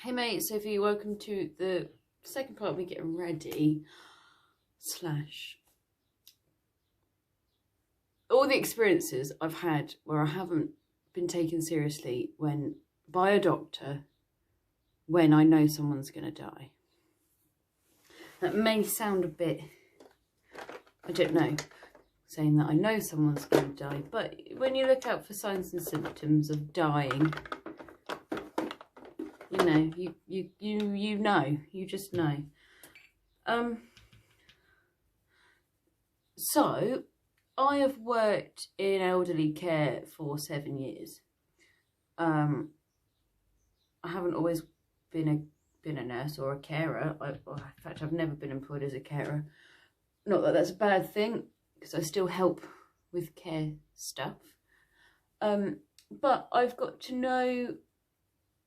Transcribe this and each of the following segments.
Hey mate, Sophie, welcome to the second part of me getting ready / all the experiences I've had where I haven't been taken seriously by a doctor when I know someone's going to die. That may sound a bit, I don't know, saying that I know someone's going to die, but when you look out for signs and symptoms of dying, you know, you just know. So I have worked in elderly care for 7 years. I haven't always been a nurse or a carer. In fact, I've never been employed as a carer. Not that that's a bad thing, because I still help with care stuff. But I've got to know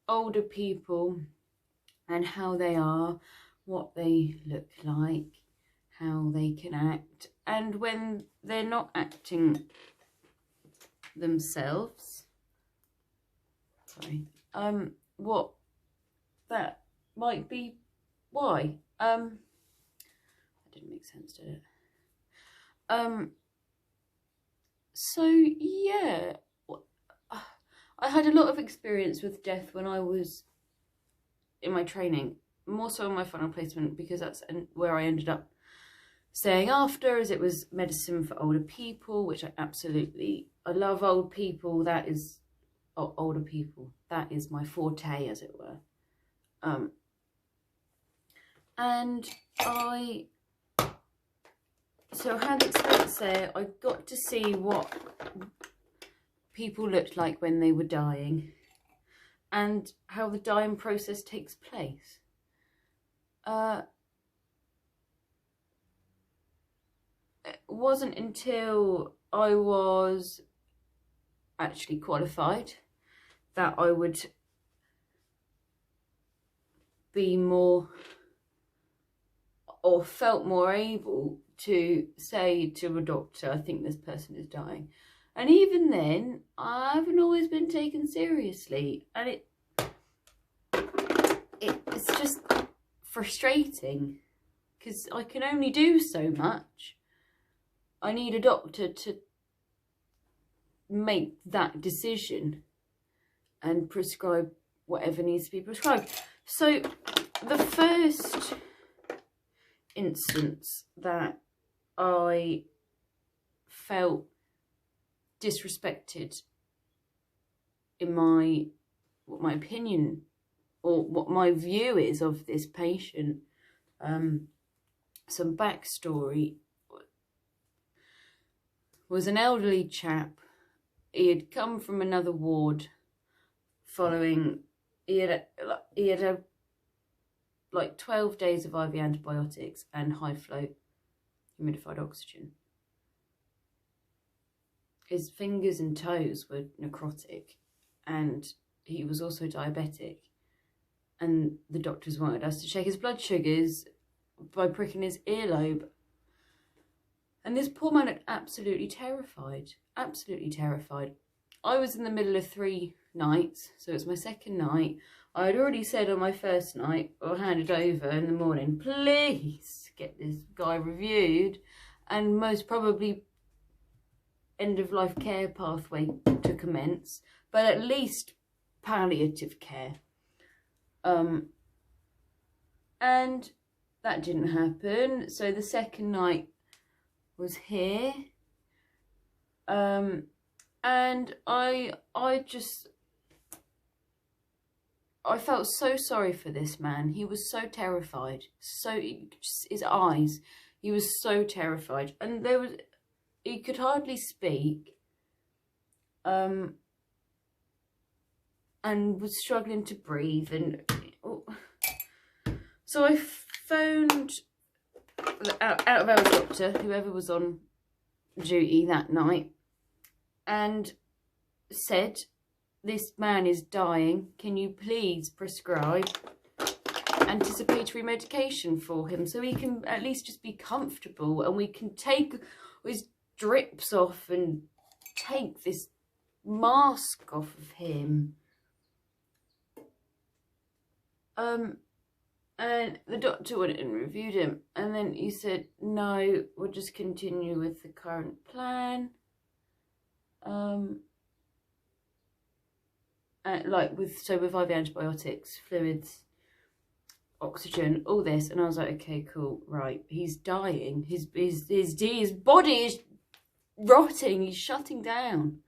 older people and how they are, what they look like, how they can act, and when they're not acting themselves, what that might be, why. That didn't make sense, did it? So yeah, I had a lot of experience with death when I was in my training, more so in my final placement, because that's where I ended up staying after, as it was medicine for older people, which I love old people. That is older people. That is my forte, as it were. And I had experience there. I got to see what people looked like when they were dying and how the dying process takes place. It wasn't until I was actually qualified that I would be more, or felt more able to say to a doctor, I think this person is dying. And even then, I haven't always been taken seriously, and it's just frustrating, because I can only do so much. I need a doctor to make that decision and prescribe whatever needs to be prescribed. So the first instance that I felt disrespected in what my opinion or what my view is of this patient, some backstory, was an elderly chap. He had come from another ward following, he had like 12 days of IV antibiotics and high flow humidified oxygen. His fingers and toes were necrotic, and he was also diabetic. And the doctors wanted us to check his blood sugars by pricking his earlobe. And this poor man looked absolutely terrified, absolutely terrified. I was in the middle of 3 nights, so it's my second night. I had already said on my first night, or handed over in the morning, please get this guy reviewed, and most probably end-of-life care pathway to commence, but at least palliative care. And that didn't happen, so the second night was here, and I felt so sorry for this man. He was so terrified, his eyes, he was so terrified, and he could hardly speak, and was struggling to breathe, and so I phoned out of our doctor, whoever was on duty that night, and said, this man is dying, can you please prescribe anticipatory medication for him so he can at least just be comfortable, and we can take his drips off and take this mask off of him. And the doctor went and reviewed him, and then he said, no, we'll just continue with the current plan. With IV antibiotics, fluids, oxygen, all this. And I was like, okay, cool, right. He's dying. His body is rotting. He's shutting down.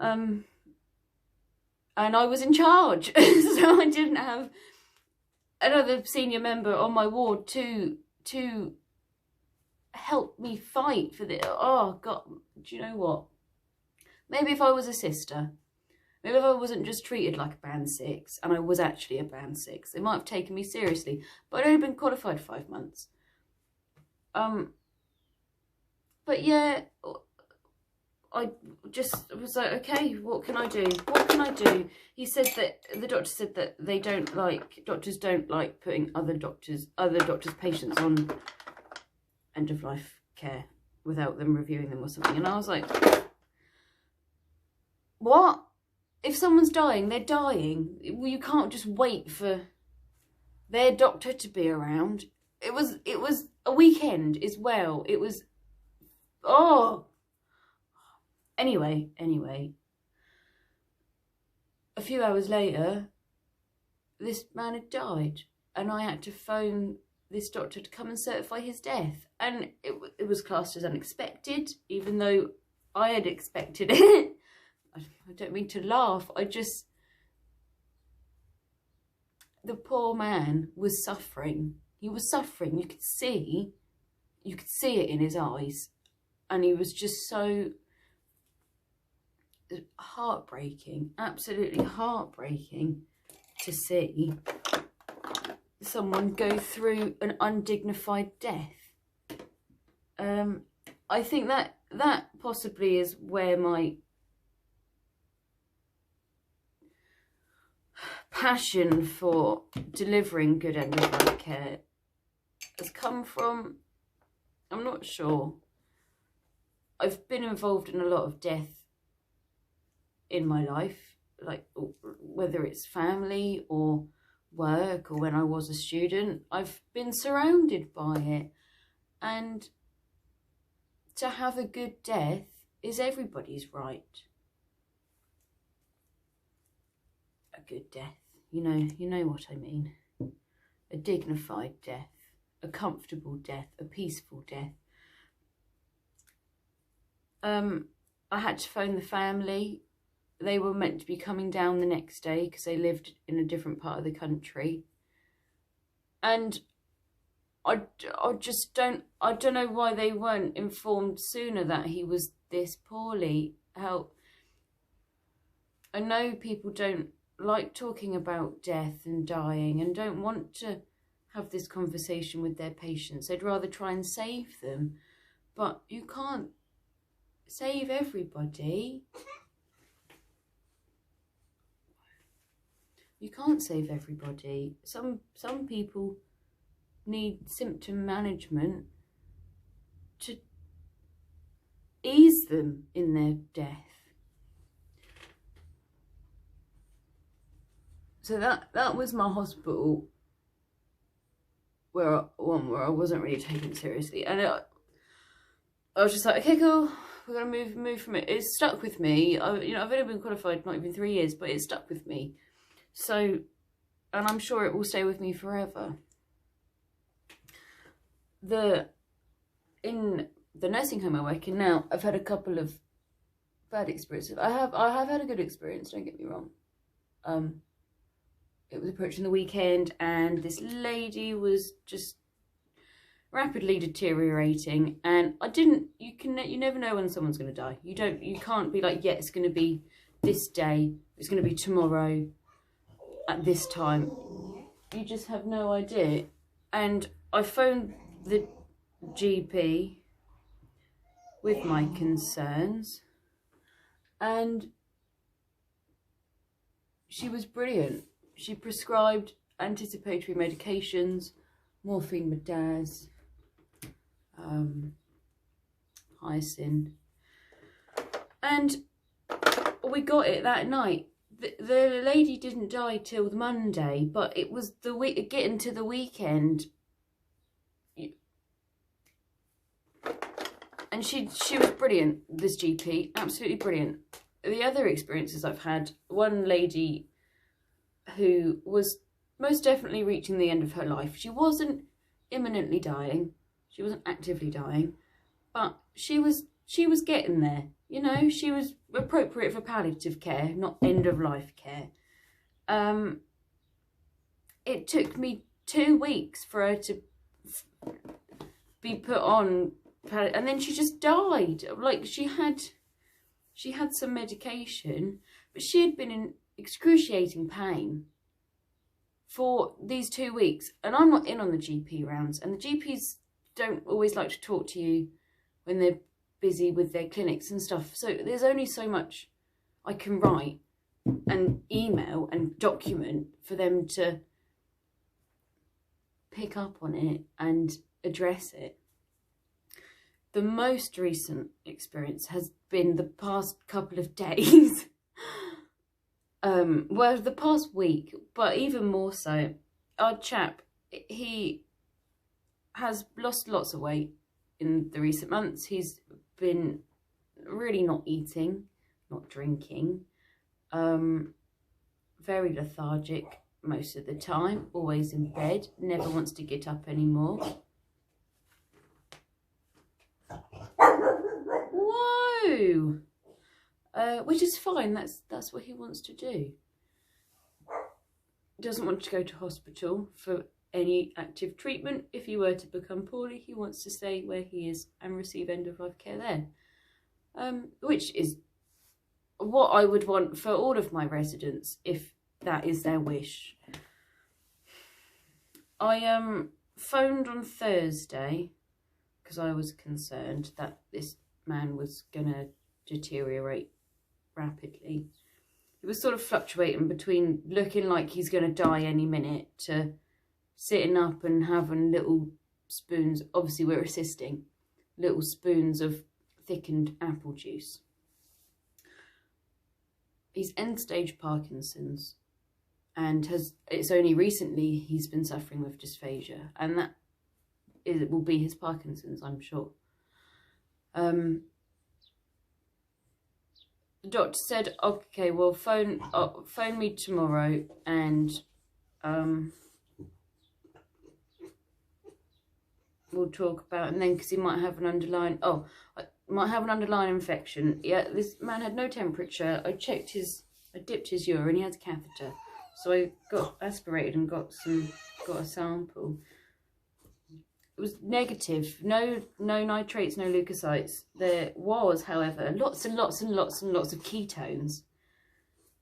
And I was in charge, so I didn't have another senior member on my ward to help me fight for this. Oh God, do you know what? Maybe if I was a sister, maybe if I wasn't just treated like a band 6, and I was actually a band 6, they might have taken me seriously. But I'd only been qualified 5 months. But yeah, I just was like, okay, what can I do? What can I do? He said that, the doctor said that doctors don't like putting other doctors' patients on end of life care without them reviewing them or something. And I was like, what? If someone's dying, they're dying. You can't just wait for their doctor to be around. It was a weekend as well. It was, oh. Anyway, a few hours later, this man had died, and I had to phone this doctor to come and certify his death. And it was classed as unexpected, even though I had expected it. I don't mean to laugh, the poor man was suffering. He was suffering. You could see it in his eyes. And he was just so heartbreaking, absolutely heartbreaking to see someone go through an undignified death. I think that possibly is where my passion for delivering good end-of-life care has come from. I'm not sure. I've been involved in a lot of death in my life, like whether it's family or work or when I was a student. I've been surrounded by it, and to have a good death is everybody's right. A good death, you know what I mean. A dignified death, a comfortable death, a peaceful death. I had to phone the family. They were meant to be coming down the next day because they lived in a different part of the country. And I don't know why they weren't informed sooner that he was this poorly. I know people don't like talking about death and dying and don't want to have this conversation with their patients. They'd rather try and save them. But you can't save everybody. You can't save everybody. Some people need symptom management to ease them in their death. So that was my hospital where I wasn't really taken seriously, and I was just like, okay, cool, we're gonna move from it. It stuck with me. I've only been qualified not even 3 years, but it stuck with me. So, and I'm sure it will stay with me forever. In the nursing home I work in now, I've had a couple of bad experiences. I have had a good experience, don't get me wrong. It was approaching the weekend, and this lady was just rapidly deteriorating, and you never know when someone's going to die. You can't be like, yeah, it's going to be this day, it's going to be tomorrow at this time. You just have no idea. And I phoned the GP with my concerns, and she was brilliant. She prescribed anticipatory medications, morphine, Medaz, hyoscine, and we got it that night. the lady didn't die till the Monday, but it was the week, getting to the weekend. And she was brilliant, this GP, absolutely brilliant. The other experiences I've had, one lady who was most definitely reaching the end of her life. She wasn't imminently dying, she wasn't actively dying, but she was getting there. You know, she was appropriate for palliative care, not end of life care. It took me 2 weeks for her to be put on, and then she just died. Like, she had some medication, but she had been in excruciating pain for these 2 weeks. And I'm not in on the GP rounds, and the GPs don't always like to talk to you when they're busy with their clinics and stuff. So there's only so much I can write and email and document for them to pick up on it and address it. The most recent experience has been the past couple of days. Well, the past week, but even more so. Our chap, he has lost lots of weight in the recent months. He's been really not eating, not drinking, very lethargic most of the time, always in bed, never wants to get up anymore. Whoa! Which is fine, that's what he wants to do. Doesn't want to go to hospital for any active treatment. If he were to become poorly, he wants to stay where he is and receive end-of-life care there. Which is what I would want for all of my residents, if that is their wish. I phoned on Thursday because I was concerned that this man was going to deteriorate rapidly. He was sort of fluctuating between looking like he's going to die any minute to sitting up and having little spoons, obviously we're assisting, little spoons of thickened apple juice. He's end-stage Parkinson's, and it's only recently he's been suffering with dysphagia, and that will be his Parkinson's, I'm sure. The doctor said, okay, well, phone me tomorrow, and we'll talk about, and then because he might have an underlying, infection. Yeah, this man had no temperature. I dipped his urine. He had a catheter, so I got aspirated and got a sample. It was negative. No nitrates, no leukocytes. There was, however, lots and lots and lots and lots of ketones,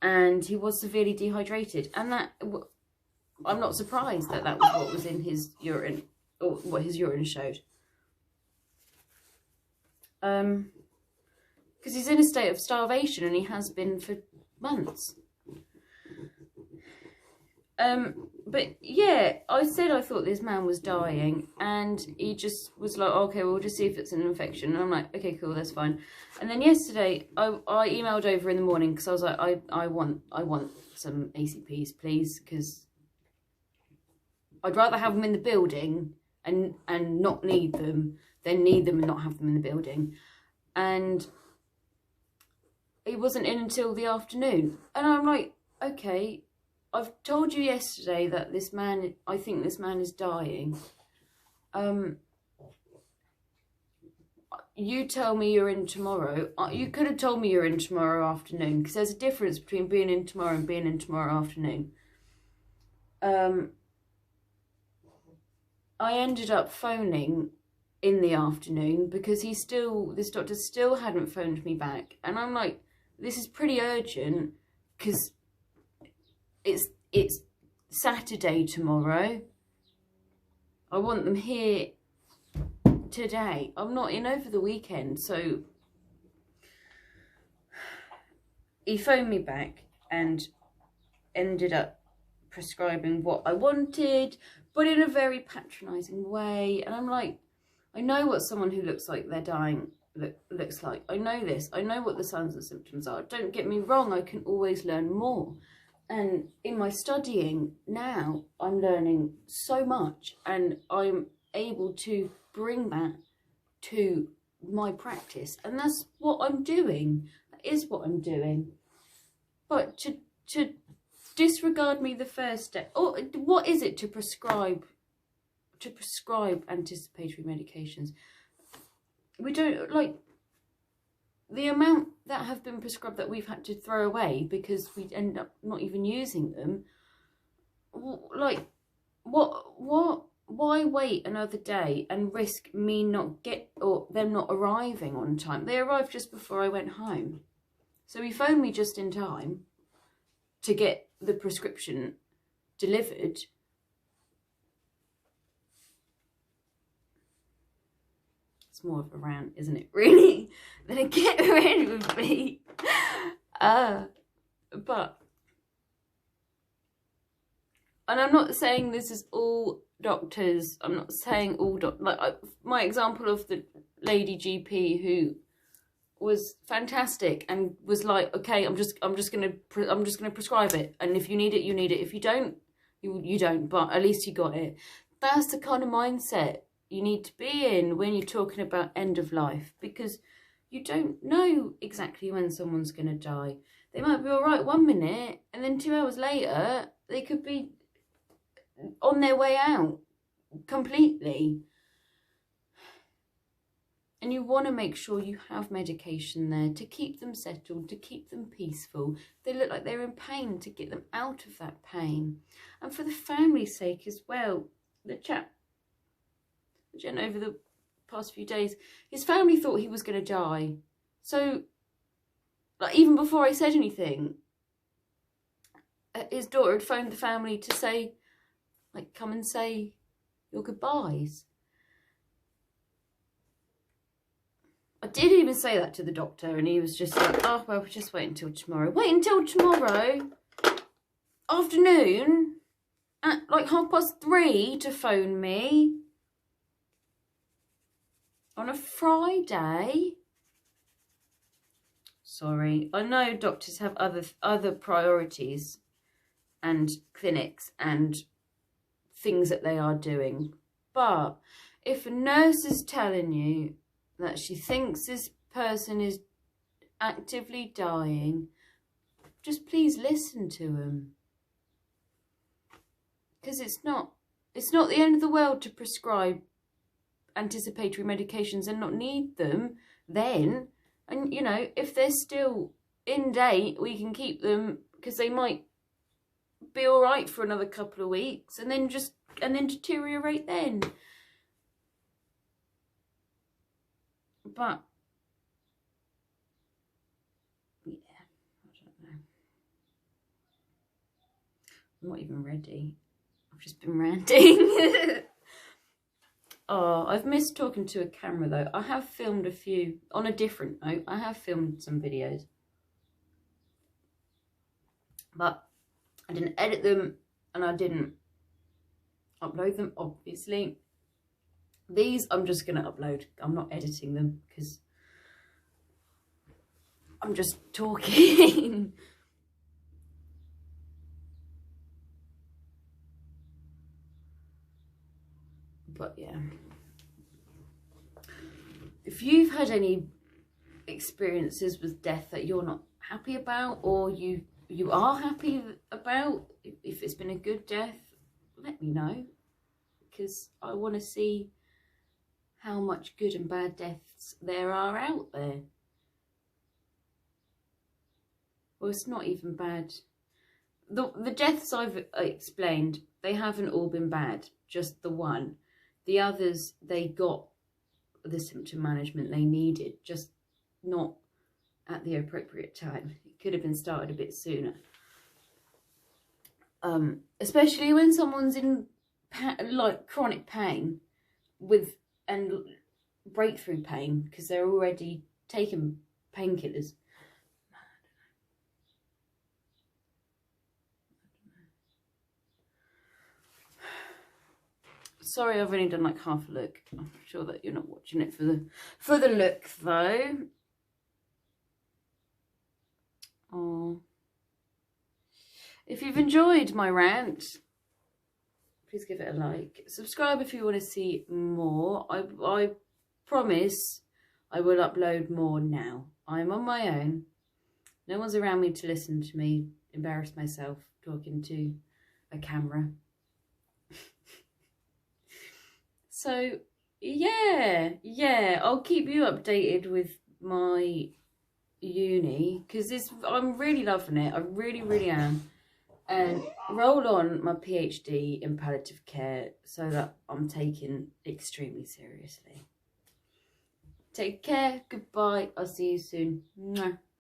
and he was severely dehydrated. And that, I'm not surprised that was what was in his urine, or what his urine showed. Because he's in a state of starvation, and he has been for months. But yeah, I said I thought this man was dying, and he just was like, okay, we'll just see if it's an infection. And I'm like, okay, cool, that's fine. And then yesterday, I emailed over in the morning because I was like, I want some ACPs, please, because I'd rather have them in the building and not need them than need them and not have them in the building. And he wasn't in until the afternoon, and I'm like, okay, I've told you yesterday that I think this man is dying. You tell me you're in tomorrow. You could have told me you're in tomorrow afternoon, because there's a difference between being in tomorrow and being in tomorrow afternoon. I ended up phoning in the afternoon because this doctor still hadn't phoned me back. And I'm like, this is pretty urgent, because it's Saturday tomorrow. I want them here today. I'm not in over the weekend. So he phoned me back and ended up prescribing what I wanted, but in a very patronising way. And I'm like, I know what someone who looks like they're dying looks like. I know this. I know what the signs and symptoms are. Don't get me wrong, I can always learn more. And in my studying now, I'm learning so much, and I'm able to bring that to my practice. And that's what I'm doing. That is what I'm doing. But to disregard me the first step, or what is it to prescribe anticipatory medications? We don't, like, the amount that have been prescribed that we've had to throw away because we end up not even using them. Like, why wait another day and risk me them not arriving on time? They arrived just before I went home. So he phoned me just in time to get the prescription delivered. It's more of a rant, isn't it, really? Then get rid of me. But, and I'm not saying this is all doctors. I'm not saying all my example of the lady GP who was fantastic and was like, okay, I'm just gonna prescribe it, and if you need it, you need it. If you don't, you don't. But at least you got it. That's the kind of mindset you need to be in when you're talking about end of life, because you don't know exactly when someone's going to die. They might be all right 1 minute, and then 2 hours later, they could be on their way out completely. And you want to make sure you have medication there to keep them settled, to keep them peaceful. They look like they're in pain, to get them out of that pain. And for the family's sake as well, the gent over the past few days, his family thought he was going to die. So, like, even before I said anything, his daughter had phoned the family to say, like, come and say your goodbyes. I did even say that to the doctor, and he was just like, oh, well, just wait until tomorrow. Wait until tomorrow afternoon at like 3:30 to phone me on a Friday. Sorry, I know doctors have other priorities and clinics and things that they are doing. But if a nurse is telling you that she thinks this person is actively dying, just please listen to them. Because it's not the end of the world to prescribe anticipatory medications and not need them then. And, you know, if they're still in date, we can keep them because they might be all right for another couple of weeks and then deteriorate then. But, yeah, I don't know. I'm not even ready. I've just been ranting. Oh, I've missed talking to a camera though. I have filmed a few, on a different note, I have filmed some videos. But I didn't edit them and I didn't upload them, obviously. These I'm just going to upload. I'm not editing them because I'm just talking. But yeah. If you've had any experiences with death that you're not happy about, or you are happy about, if it's been a good death, let me know. Because I want to see how much good and bad deaths there are out there. Well, it's not even bad. The deaths I've explained, they haven't all been bad, just the one. The others, they got the symptom management they needed, just not at the appropriate time. It could have been started a bit sooner. Especially when someone's in like chronic pain and breakthrough pain because they're already taking painkillers. Sorry, I've only done like half a look. I'm sure that you're not watching it for the look though. Oh, if you've enjoyed my rant, please give it a like. Subscribe if you want to see more. I promise I will upload more now. I'm on my own. No one's around me to listen to me embarrass myself talking to a camera. So yeah, I'll keep you updated with my uni, because I'm really loving it. I really am. And roll on my PhD in palliative care, so that I'm taken extremely seriously. Take care. Goodbye. I'll see you soon. Mwah.